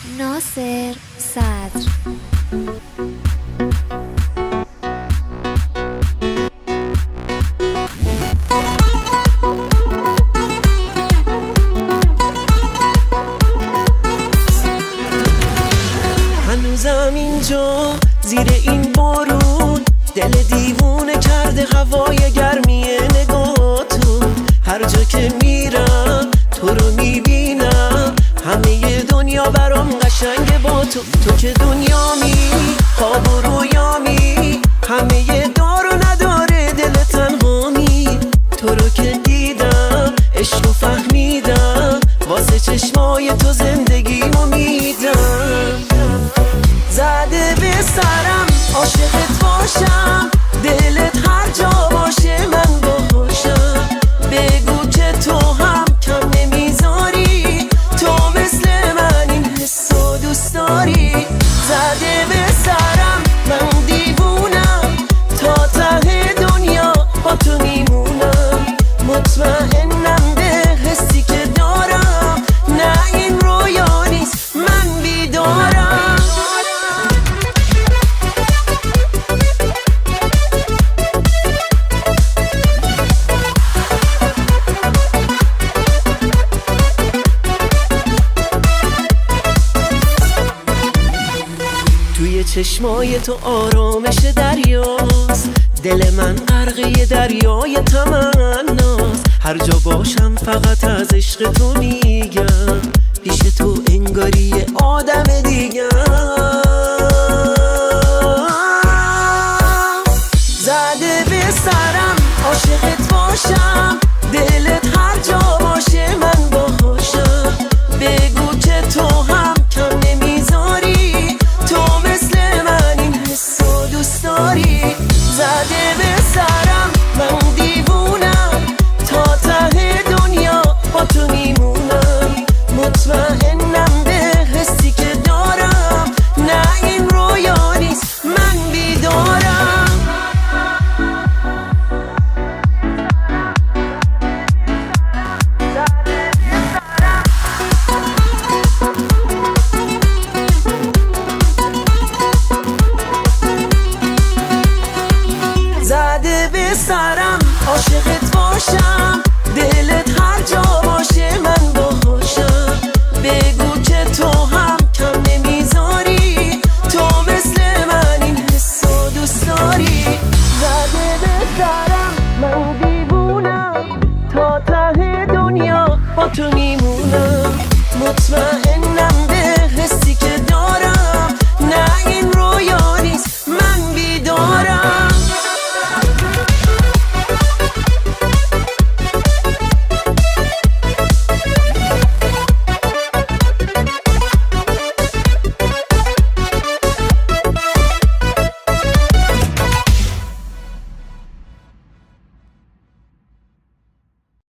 ناصر صدر. هنوزم اینجا زیر این بارون، دل دیوونه کرده هوای گرمی نگاهتون. هر جا که میرم تو رو میبینم، همه دنیا برام قشنگه با تو. تو که دنیامی، خواب و رویامی، همه دار و نداره دل تنهامی. تو رو که دیدم عشق و فهمیدم، واسه چشمای تو زندگیمو میدم. زده به سرم عاشقت باشم، دلت هر جا باشه من باهاشم. بگو که تو هم کم نمیذاری، تو مثل من این حسو دوست داری. زده به سرم من دیوونم، تا ته دنیا با تو میمونم. مطمئنم به حسی که دارم، نه این رویا نیست من بیدارم. توی چشمای تو آرامش دریاست، دل من غرقه دریای تمناست. هر جا باشم فقط از عشق تو میگم، پیش تو انگاری یه آدم دیگم.